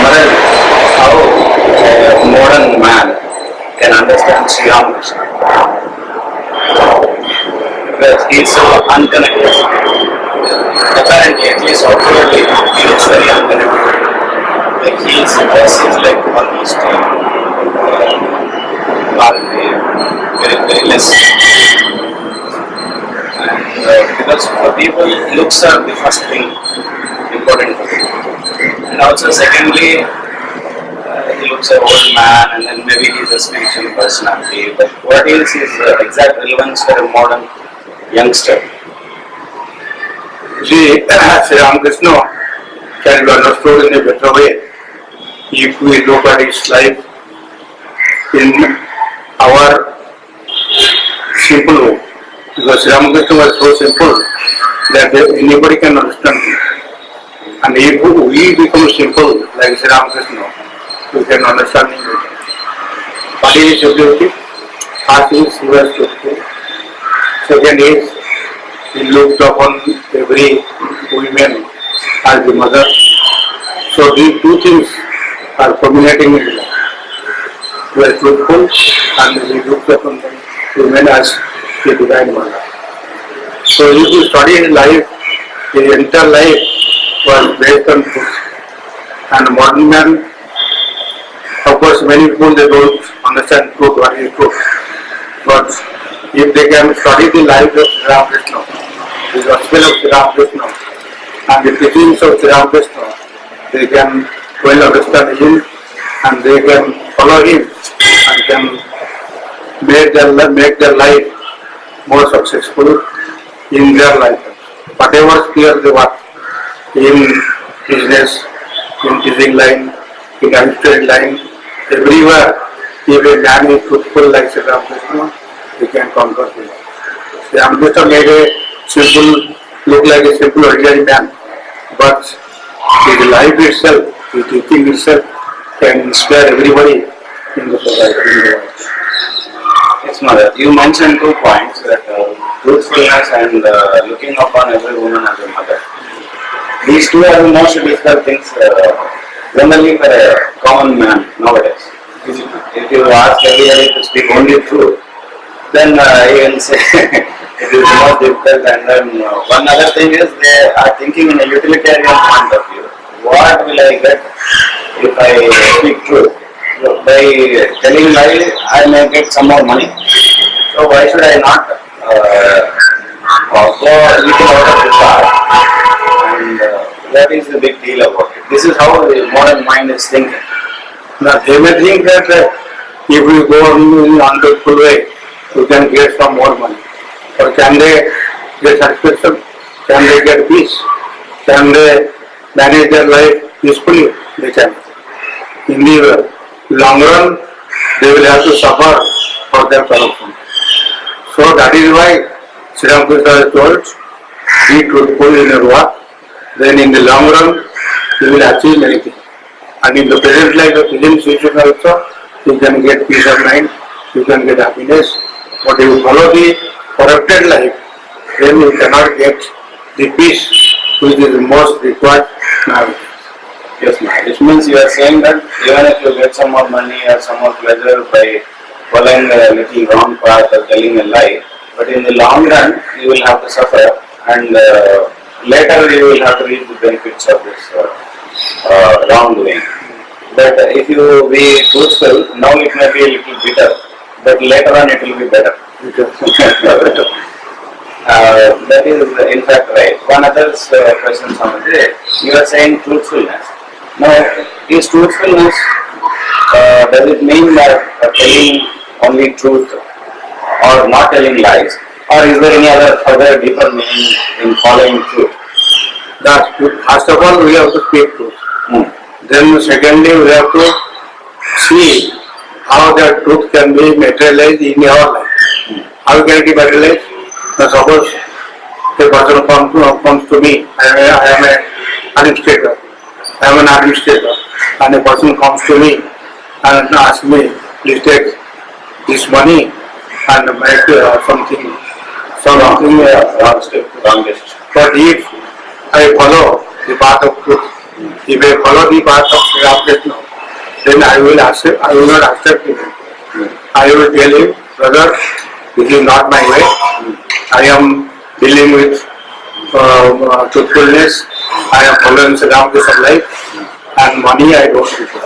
Maharaj, how a modern man can understand Sri Ramakrishna? Because he is so unconnected. Apparently, at least outwardly, he looks very unconnected. Like his voice is like almost very less. And because for people, looks are the first thing important for them. And also, secondly, he looks an old man, and then maybe he's a spiritual personality. But what is his exact relevance for a modern youngster? See, Sri Ramakrishna can be understood in a better way if we look at his life in our simple way. Because Sri Ramakrishna was so simple that anybody can understand him. And if we become simple like Sri Ramakrishna, we can understand him better. What is his ability? First is he was truthful. Second is he looked upon every woman as the mother. So these two things are culminating in his life. He was truthful and he looked upon the women as the divine mother. So if you study his life, his entire life was based on truth. And modern man, of course, many people they don't understand truth, what is truth. But if they can study the life of Sri Ramakrishna, the gospel of Sri Ramakrishna, and the teachings of Sri Ramakrishna, they can well understand him and they can follow him and can make their life more successful in their life. Whatever sphere they work, in business, in teaching line, in administrative line, everywhere, if a man is truthful like Sri Ramakrishna, he can conquer him. Sri Ramakrishna made a simple, look like a simple ordinary man, but his life itself, his teaching itself can inspire everybody in the society. Yes, Mother. You mentioned 2 points, that truthfulness and looking upon every woman as a mother. These two are the most difficult things generally for a common man nowadays. If you ask everybody to speak only truth, then he will say it is more difficult. And then one other thing is they are thinking in a utilitarian point of view. What will I get if I speak truth? So by telling lie, I may get some more money. So why should I not go a little out of the path? And that is the big deal about it. This is how the modern mind is thinking. Now they may think that if we go in untruthful way, we can get some more money. Or can they get satisfaction? Can they get peace? Can they manage their life peacefully? They can. In the long run, they will have to suffer for their corruption. So that is why Sri Ramakrishna has told, be truthful in your work, then in the long run, you will achieve many things. And in the present life of present situation also, you can get peace of mind, you can get happiness. But if you follow the corrupted life, then you cannot get the peace which is most required nowadays. Yes, ma'am. Which means you are saying that even if you get some more money or some more pleasure by following a little wrong path or telling a lie, but in the long run you will have to suffer, and later you will have to reap the benefits of this wrongdoing. But if you be truthful, now it may be a little bitter, but later on it will be better. That is in fact right. One other question, Swamiji, you are saying truthfulness. Now, is truthfulness, does it mean that telling only truth or not telling lies, or is there any other further deeper meaning in following truth? That first of all we have to speak truth. Then secondly we have to see how that truth can be materialized in our life. How can it be materialized? Now suppose a person comes to me, I am an administrator, and a person comes to me and asks me, please take this money and make something wrong step. But if I follow the path of truth, If I follow the path of Sri Ramakrishna, then I will not accept him. I will tell him, brother, this is not my way. I am dealing with truthfulness. I am following Sri Ramakrishna's life, and money I don't prefer.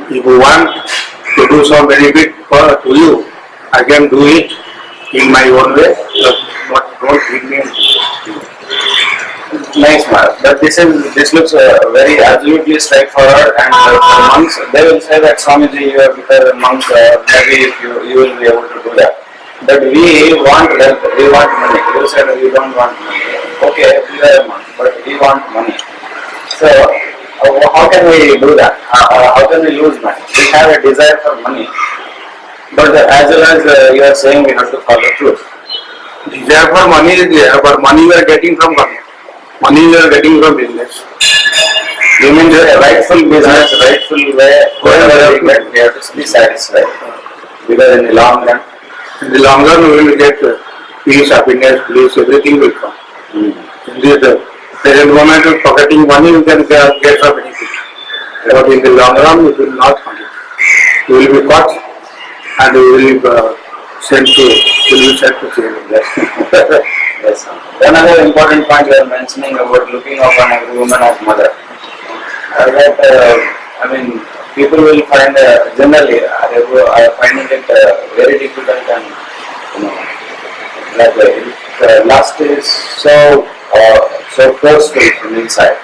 If you want to do some benefit to you, I can do it in my own way, but don't give me. Nice, Maharaj. But this looks very absolutely straightforward, and for monks, they will say that Swamiji, you have become a monk, maybe you will be able to do that. But we want wealth, we want money. You said you don't want money. Okay, we are a monk, but we want money. So, how can we do that? How can we lose money? We have a desire for money, but as well as you are saying, we have to follow truth. Desire for money is there, but money we are getting from money. Money we are getting from business. You mean the rightful business, rightful way, whatever we get, we have to be satisfied. Because in the long run, we will get peace, happiness, bliss, everything will come. In this present moment of pocketing money, you can get some benefit. But in the long run, it will not come. You will be caught and you will be sent to jail. yes. Another important point you are mentioning about looking upon every woman as mother. I mean, people will find generally are finding it very difficult, and lust is so forceful from inside,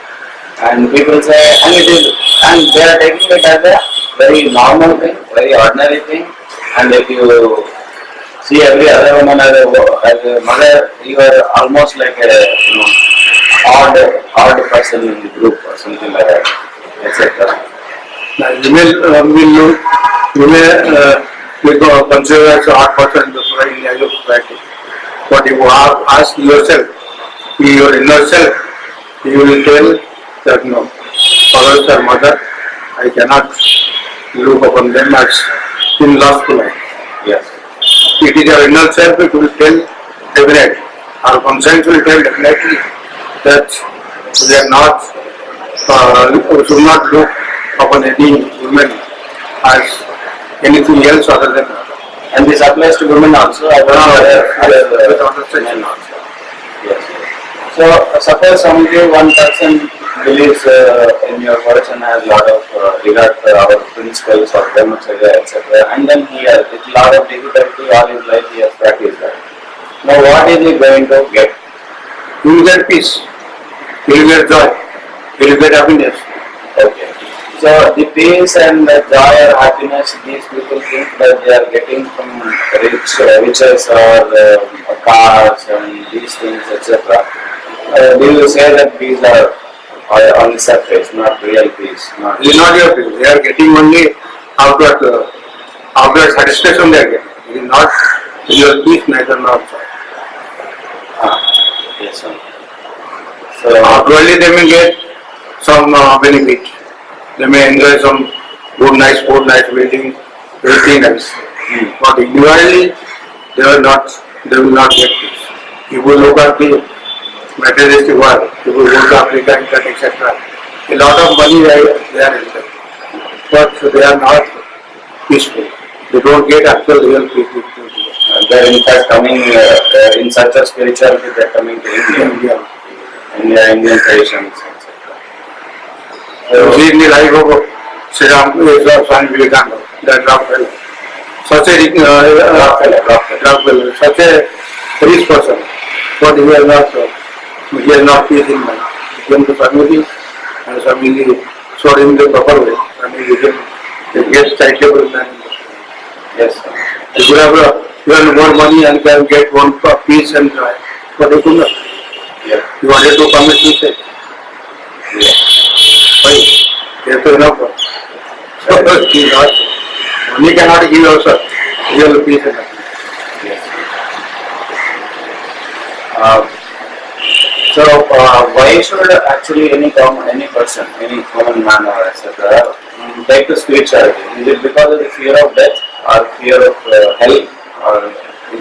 and people say, and they are taking it as a very normal thing, very ordinary thing, and if you see every other woman as a mother, you are almost like a odd person in the group or something like that, etc. You may consider as an odd person in the society, but if you ask yourself, your inner self, you will tell that no, fathers or mother, I cannot look upon them as in lustful life. Yes. It is your inner self, it will tell definitely. Our conscience will tell definitely that we are not, we should not look upon any woman as anything else other than her. And this applies to women also. I don't know men also. Yes. So suppose one person believes in your words and has a lot of regard for our principles of brahmacharya, etc. And then he has with a lot of difficulty all his life he has practiced that. Now what is he going to get? He will get peace, he will get joy, he will get happiness. Okay. So the peace and the joy or happiness these people think that they are getting from riches or cars and these things, etc. Do you say that these are on the surface, not real peace? It is not your peace. They are getting only outward satisfaction they are getting. It is not your peace, neither nor joy. Yes, sir. So outwardly they may get some benefit. They may enjoy some good, nice food, nice building, everything else. But inwardly they will not get peace. If you look at the materialistic world, if you go to Africa, etc., a lot of money they are enjoying, but they are not peaceful. They don't get actual real peace. they are in fact coming in search of spirituality. They are coming to India. Indian traditions, etc. So, see in the life of Sri Ramakrishna, Swami Sudarshanananda, that Rockefeller, such a rich person, but he has not peace in mind. He came to Swamiji, and Swamiji showed him the proper way, and he became a great charitable man. Yes, sir. If you have even more money and can get one peace and joy, but he could not. Yeah. He wanted to commit suicide. Yeah. Why? He has to enough. Money cannot give also real peace and happiness. Yes. So why should actually any person, any common man or etc. Take to spirituality? Is it because of the fear of death or fear of hell? Or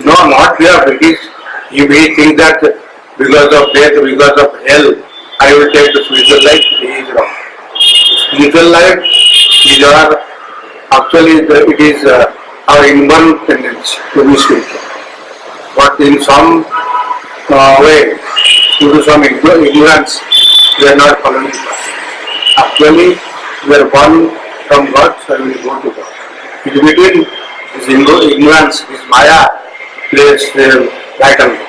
no, not fear of it. If he thinks that because of death, because of hell, I will take the spiritual life, he is wrong. Spiritual life is it is our inborn tendency to be spiritual. But in some way, due to some ignorance, we are not following it. Actually, we are born from God, so we will go to God. In between this ignorance, this Maya plays vital role.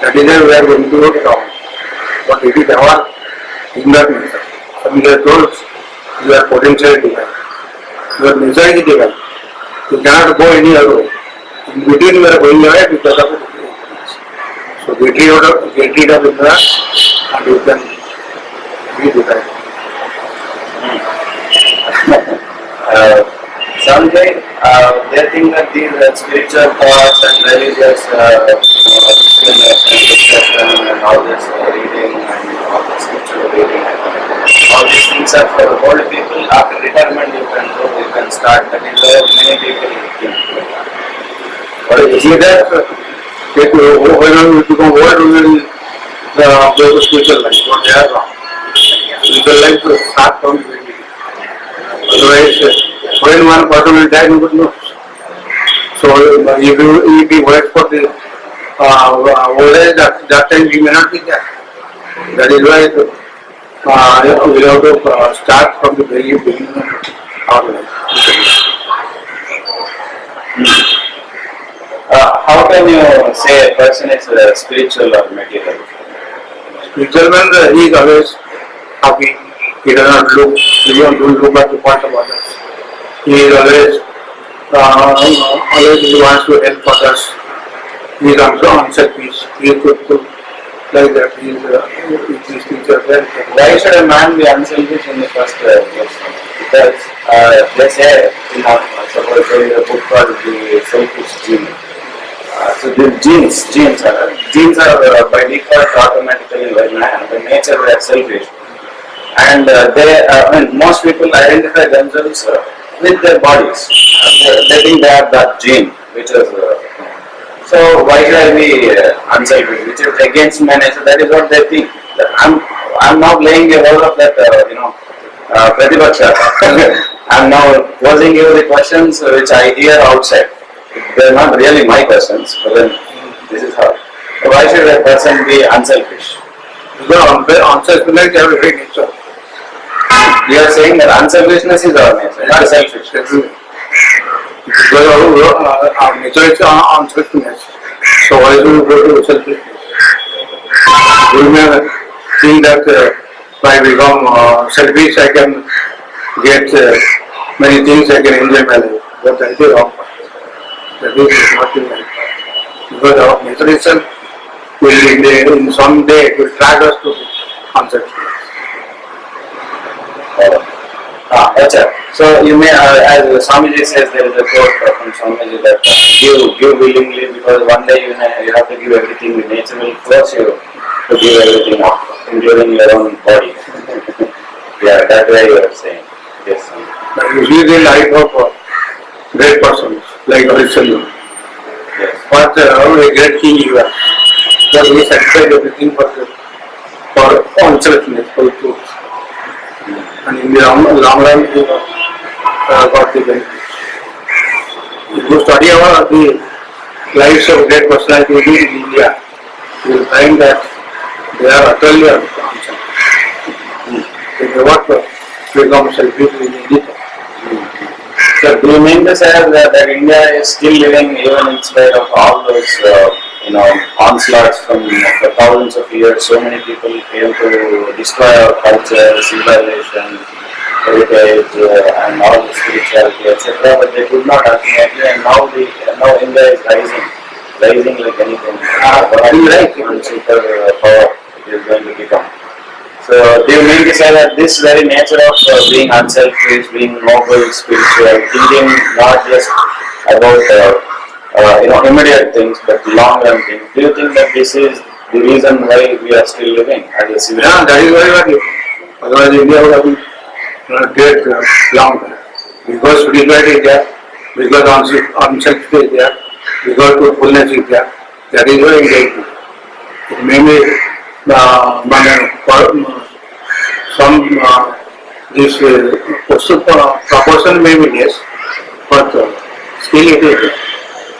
That is why we are going to go down. But it is our ignorant nature. Some are told you are potentially divine. Your nature is divine. You cannot go any other way. In between you are going away because of ignorance. So get rid of ignorance and you can be divine. Someday they think that these spiritual thoughts and religious discussion and all this reading and all this spiritual reading, all these things are for old people. After retirement, you can start. That is where many people think. But you see that when we become old, we will go to spiritual life. What they are wrong. Spiritual life will start from the beginning. Otherwise, when one person will die, nobody knows. So if you wait for the old age, that time we may not be there. That is why we have to start from the very beginning of our life. How can you say a person is spiritual or material? Spiritual man, he is always happy. He does not look, he don't look at the point of others. He is always he wants to help others. He is also unselfish. He is good like that. He is these things are very important. Why should a man be unselfish in the first place? Because they say, suppose there is a book called The Selfish Gene. So the genes are by default automatically in man. By nature they are selfish. And most people identify themselves with their bodies. They think they have that gene, which is. So why should I be unselfish? Which is against my nature. That is what they think. I'm now laying the role of that, Pratibhaksha. I'm now posing you the questions which I hear outside. They're not really my questions, but then this is how. Why should a person be unselfish? Because unselfishness is our very nature. You are saying that unselfishness is our nature, not selfishness. Because our nature is unselfishness. So why do we go to selfishness? We may think that by become selfish I can get many things, I can enjoy my life. But that is wrong. That is not in life. Because our nature itself will in some day it will drag us to unselfishness. So you may, as Swamiji says, there is a quote from Swamiji that give willingly, because one day you have to give everything. The nature will force you to give everything up, including your own body. Yeah, that way you are saying. Yes. But you see the life of great persons like Harishchandra. Yes. What a great king you are. But he sacrificed everything for unselfishness, for the truth. And in the long run, he got the benefit. If you study the lives of great personalities in India, you will find that they are utterly unselfish. They never become selfish in anything. So do you mean to say that India is still living even in spite of all those onslaughts from for thousands of years? So many people came to destroy our culture, civilization, heritage, and all the spirituality, etc. But they could not ultimately, and now India is rising like anything. And super power it is going to become. So do you mean to say that this very nature of being unselfish, being noble, spiritual, thinking not just about immediate things but long run things, do you think that this is the reason why we are still living as a civilization? Yeah, that is very well. Otherwise India would have been great long time. Because spirituality is there, because unselfishness is there, because truthfulness is there. That is why India is good. It may be some this proportion may be less, but still it is,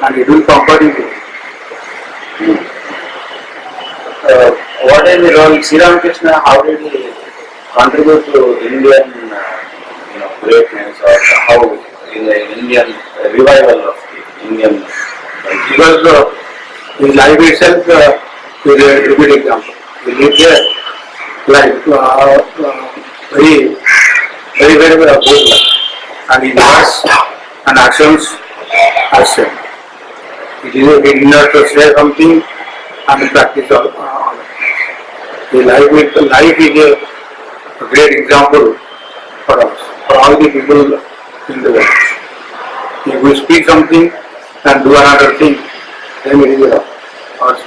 and it will comfort you. What is the role Sri Ramakrishna? How did he contribute to Indian, greatness, or how in the Indian revival of the Indian? Because his life itself is a good example. He lived a life very, very, very good life, and his words and actions are same. He did not say something and practice all. The life is a great example for us, for all the people in the world. If we speak something and do another thing, then it is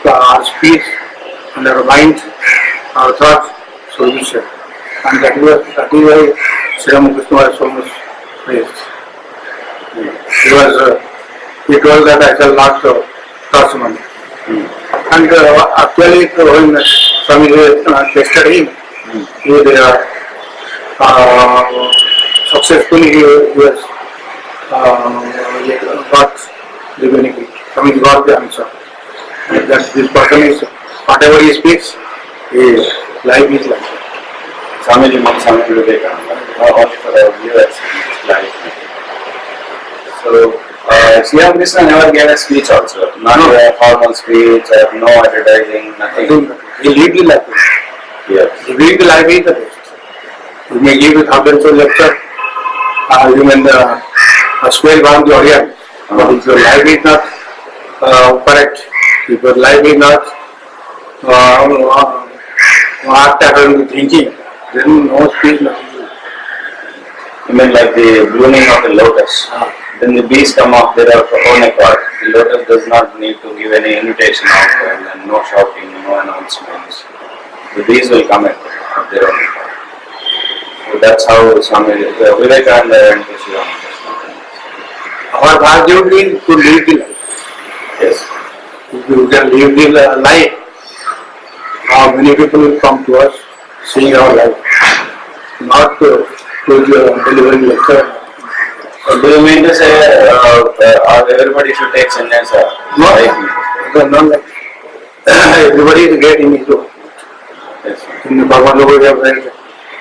our speech and our mind, our thoughts should be shared. And that is why Sri Ramakrishna was so much praised. He told that I shall not touch money. And actually, when Swami tested him, he was successfully he was got the benefit. Swami got the answer. And that this person is, whatever he speaks, his life is life. Swamiji Vivekananda, only for the viewers, life. So, Sri Ramakrishna never gave a speech also, not a formal speech, or no advertising, nothing. He lived the life. Yes. He lived the life is the best. You may give a thousands of lecture, you may swell around the audience, but if your life is not correct, if your life is not act according to thinking, then no speech, nothing. You mean like the blooming of the lotus? Then the bees come up their own accord. The lotus does not need to give any invitation out and no shouting, no announcements. The bees will come at their own accord. So that's how Swami Vivekananda went to Sri Ramakrishna. Our bhagya is to live the life. Yes. If you can live the life, how many people will come to us seeing our life, not to delivering lecture. Do you mean to say everybody should take sannyasa? No, not like everybody is great in his own. Yes. In the Bhagavad Gita, we have read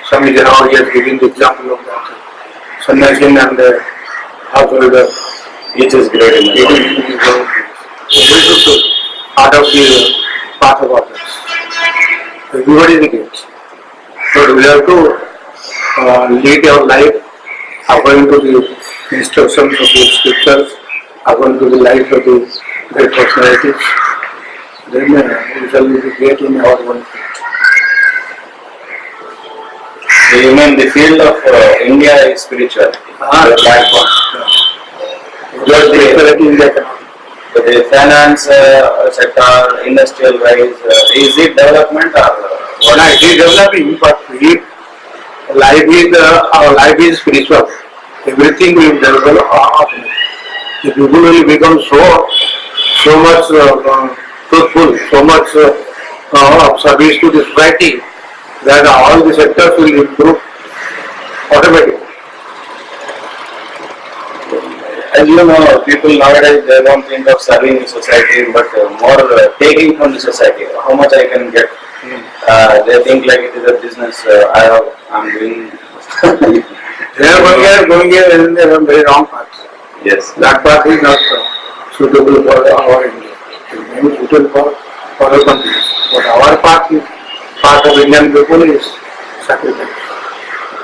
Swami Sudarshanananda he has given the example of that. Sannyasin and the Each is great in his own. We should part of the path of others. Everybody is great. But we have to lead our life according to the instructions of the scriptures, according to the life of the great personalities. Then we shall be great in our own field. So you mean the field of India is spiritual? The backbone. Because the spirituality in the economy. The finance sector, industrial wise, is it development or Well, it is developing, but our life is spiritual. Everything will develop automatically. The people will become so much truthful, so much of service to the society that all the sectors will improve automatically. as you know, people nowadays they don't think of serving the society, but more taking from the society. How much I can get? They think like it is a business. I'm doing. They are going here and they are on very wrong path. Yes. That path is not suitable for our India. It may be suitable for other countries. But our path of Indian people is sacrifice.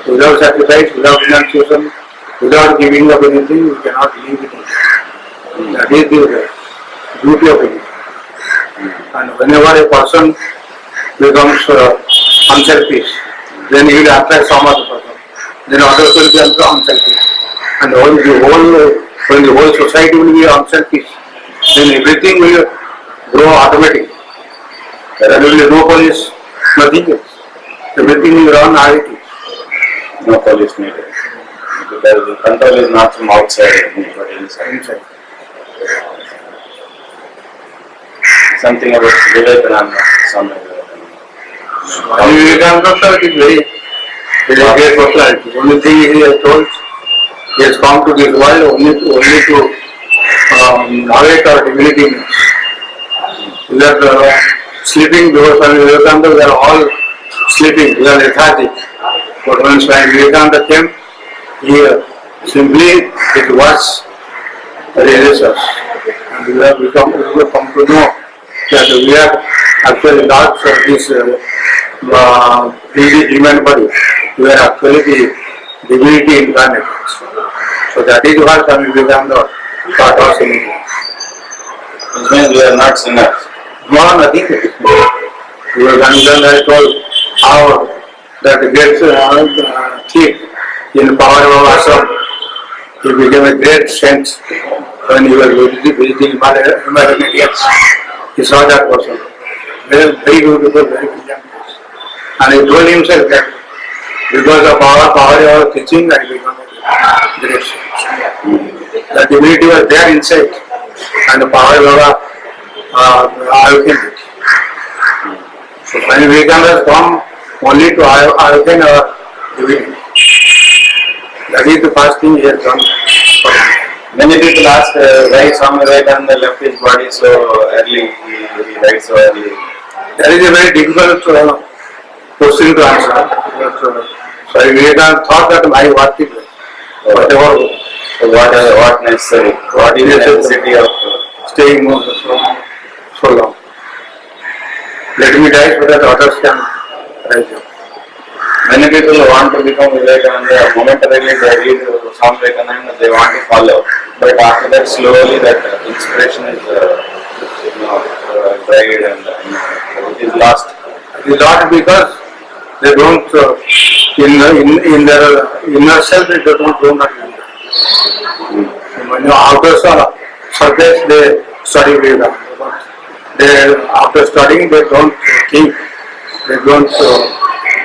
Without sacrifice, without renunciation, without giving up anything, you cannot live in India. That is the beauty of India. And whenever a person becomes unselfish, then he will attract some other person. Then others will be unselfish. And when the whole society will be unselfish, then everything will grow automatically. There will be no police, nothing else. Everything will run as it is. No police needed. Because the control is not from outside, but inside. Something about Vivekananda, Swami Vivekananda. Swami Vivekananda is very He is a great personality. Only thing he has told, he has come to this world only to awake our divinity in us. We are sleeping because Swami Vivekananda, we are all sleeping, we are lethargic. But when Swami Vivekananda came, he simply his words raises us. And we have come to know that we are actually not this human body. We are actually the divinity incarnate. So that is what Swami Vivekananda taught us in India. Which means we are not sinners. No, nothing. Vivekananda has told how that great thief in power of ashram, he became a great saint when he was visiting Himalayan Indians. He saw that person. Very, very beautiful, very brilliant. And he told himself that because of our power of teaching, I become a great saint. The divinity was there inside, and the power of awaken it. So Swami Vivekananda has come only to awaken our divinity. That is the first thing he has done. Many people ask why Swami Vivekananda left his body so early, he died so early. That is a very difficult question to answer. Swami Vivekananda thought that my work is whatever. So what necessary? What is the necessity of staying so long? Let me die so that others can rise up. Many people want to become Vivekananda. Momentarily they read Swami Vivekananda, they want to follow. But after that, slowly that inspiration is dried and it is lost. It is not because they don't, in their inner self, they don't know nothing. When you outer surface, they study Veda. They, after studying, they don't think, they don't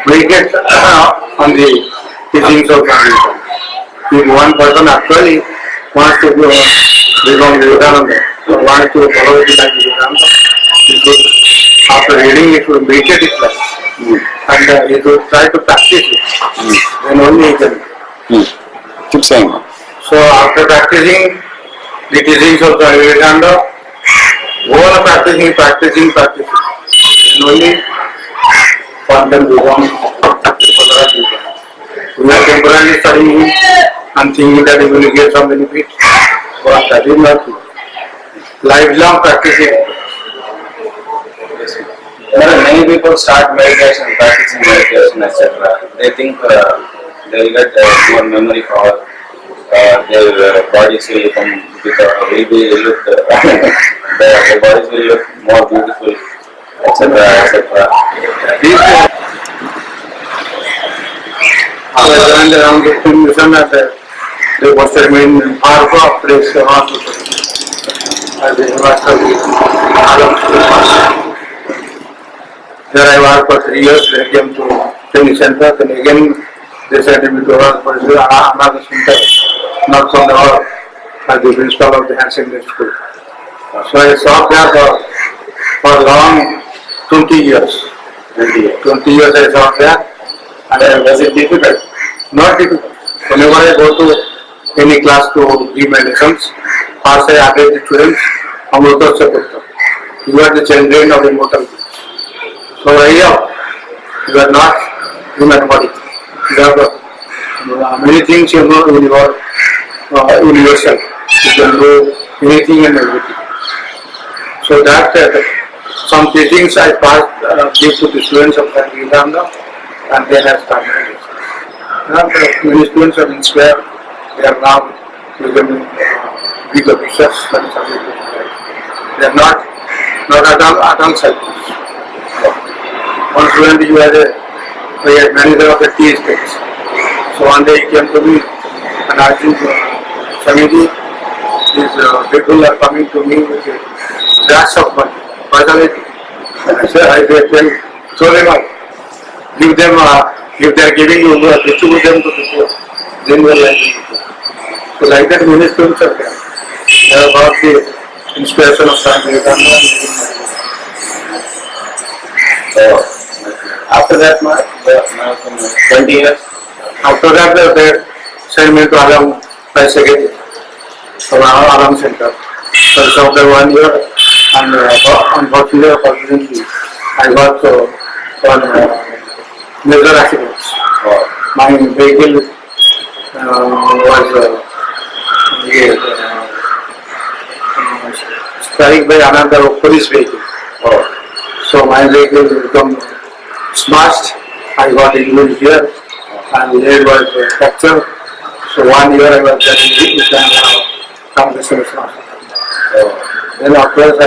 meditate on the teachings of Veda. If one person actually wants to become Vivekananda, or wants to follow it like Vivekananda, he should, after reading, he should meditate it like, and he should try to practice it. Then only he can. Keep saying. So after practicing the teachings of Swami Vivekananda, go on practicing, then only one can become we are temporarily studying him and thinking that he will get some benefit, but that is not true. Lifelong practicing. Many people start meditation, practicing meditation, etc. They think they will get more memory power. Their bodies will look their bodies will look more beautiful, etc. etc. I joined around the mission and they posted me in Harvard place as a master. There I worked for 3 years. They came to training center, and again they sent me to work for another center, not from the hall, as the principal of the higher secondary school. So I served there for long 20 years. 20 years I served there. And was it difficult? Not difficult. Whenever I go to any class to give my lessons, first I address the students, Amrita Saputta. You are the children of immortal beings. So here, you are not human body. You have many things you know in yourself. You can do anything and everything. So that some teachings I give to the students of Vivekananda, and then I started. Many students are inspired. They are now becoming big officers and something. They are not at all selfish. One student he was a manager of the tea estates. So one day he came to me and asked him, Swamiji, these people are coming to me with a dash of money. What are they doing? I said, throw them out. Give them, if they are giving you, distribute them to the poor. Then you are likely to. So like that many students are there. They are about the inspiration of Swami Vivekananda. So after that, 20 years. After that, they sent me to Alam twice again, from Alam Center. So after 1 year, and unfortunately, I got one major accidents. My vehicle was struck by another police vehicle. So my vehicle become smashed. I got injured here, and the head was fractured. So 1 year I was getting it and compression is not. Then afterwards I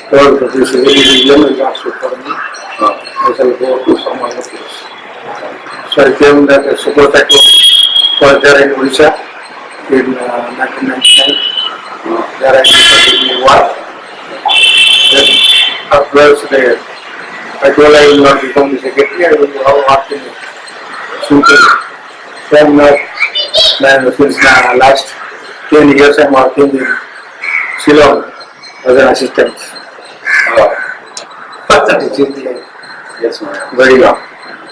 told that this religion is not suit for me. I shall go to some other place. So I came that a super cyclone was there in Odisha in 1999. There I did work. Then afterwards I told I will not become the secretary, I will work in simple. From since last 10 years I am working in Shillong as an assistant. Yes, Maharaj. Very long.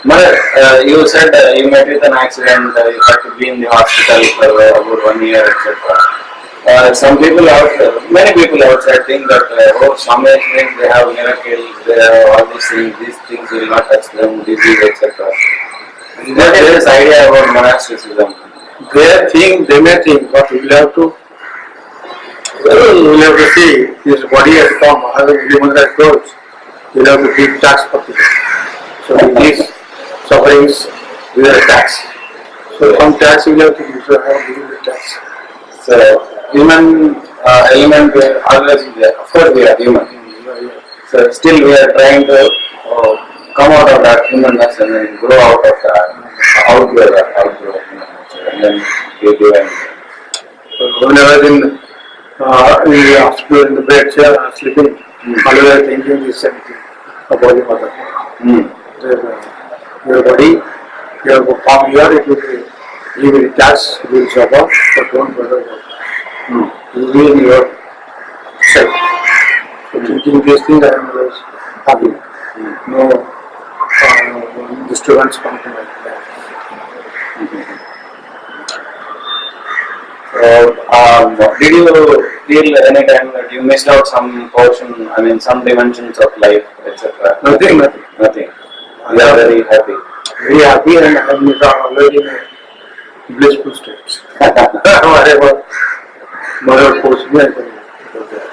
Maharaj, you said you met with an accident, you had to be in the hospital for about 1 year, etc. Some people many people outside think that Swami means they have miracles, they have all these things will not touch them, disease, etc. What is this idea about monasticism? They may think, but we will have to see his body has come, as Maharaj told, we will have to give tax for people. So with these sufferings, we will have tax. So some tax we will have to give, so how do we give tax? So human element will always be there. Of course we are human. So still we are trying to come out of that humanness and then grow out of that, outgrow human nature, and then be divine. So when I was in the hospital in the bed chair sleeping, always thinking this same thing about the mother. Your body, your form here, it will be, you will touch, you will suffer, but don't bother about it. You will in yourself. So thinking these things, I am always happy. No disturbance comes to my life. Did you feel any time that you missed out some portion, some dimensions of life, etc.? Nothing. You are very happy. Very happy, and I am already in a blissful state. Whatever Mother forced me, I can go there.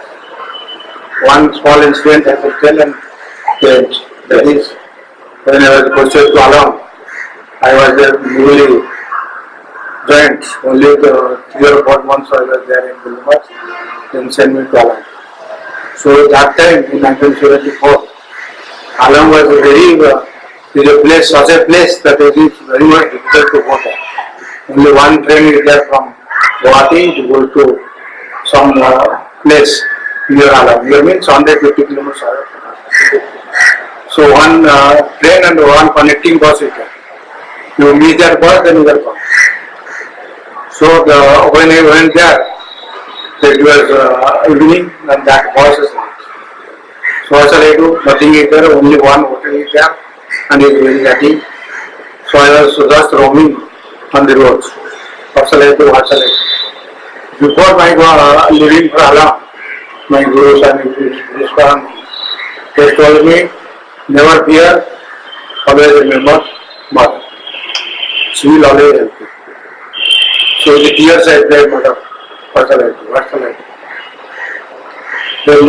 One small incident I could tell and change. That is, when I was posted to Alam, I was there newly joined. Only 3 or 4 months I was there in Gulmarg, then sent me to Alam. So that time in 1974, Alam was such a place that it is very much difficult to go there. Only one train is there from Guwahati to go to some place near Alam. Near means 150 kilometers away. So one train and one connecting bus is there. You meet that bus, then you will come. So when I went there, it was evening and that bus is late. So what shall I do? Nothing is there, only one hotel is there and it is very dirty. So I was just roaming on the roads. What shall I do? Before my leaving for Alam, my Guru Swami Sudarshanananda, they told me, never fear, always remember Mother. She will always help you. So the tears I cried, Mother, what shall I do? Then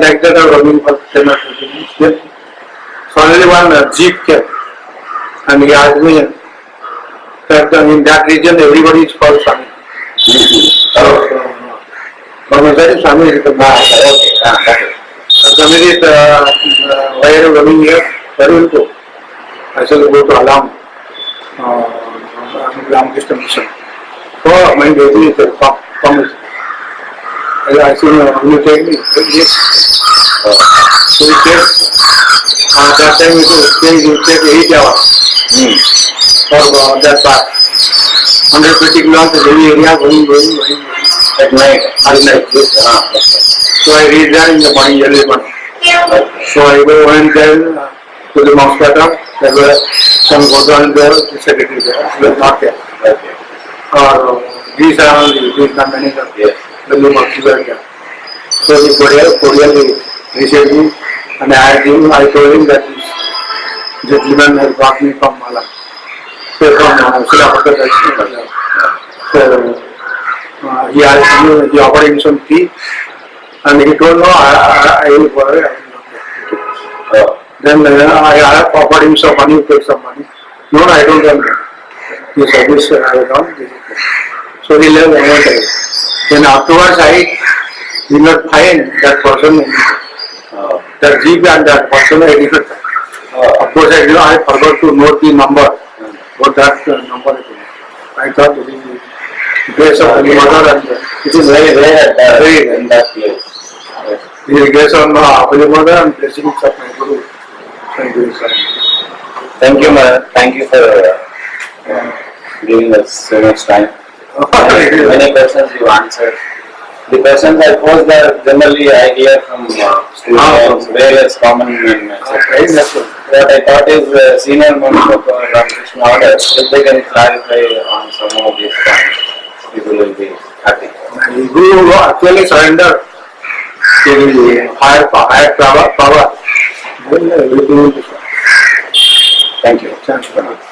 like that I was roaming for 10 or 15 minutes. Then suddenly one jeep came and he asked me that in that region everybody is called Swami. But my son is Swami is the Swami is why are you coming here? Where will you go? I shall go to Alam, Ramakrishna Mission. Oh, my baby is there. Come with me. I said, will you take me? Yes. So he takes, that time it will take 8 hours for that part. 150 kilometers heavy area going. At night. Yes. So I reach there in the morning, early morning. So I go and tell to the Mouse Pata, There were some Godwan there, the secretary there, he was not there. Okay. Or these are only, these are many of Yes. the new monkeys were there. So he cordially received me and I told him that this gentleman has brought me from Mala. So from Sulapata. So he offered him some tea and he told no, I will go away. Then I offered him some money, take some money. No, I don't want that. He said, this I will not give it. So he left and went away. Then afterwards I did not find that person, that jeep and that person I did not find. Of course I forgot to note the number, but that number I thought it is the grace of the mother and It is very rare very in that place. the grace of the mother and blessings of my Guru. Thank you, sir. Thank you, Maharaj. Thank you for giving us so much time. Many questions you answered. The questions I posed are generally I hear from students, various common men. What I thought is senior members of Ramakrishna order, if they can clarify on some of these points, people will be happy. The Guru actually surrender to the higher power. Then everything will be fine. Thank you. Thanks for that.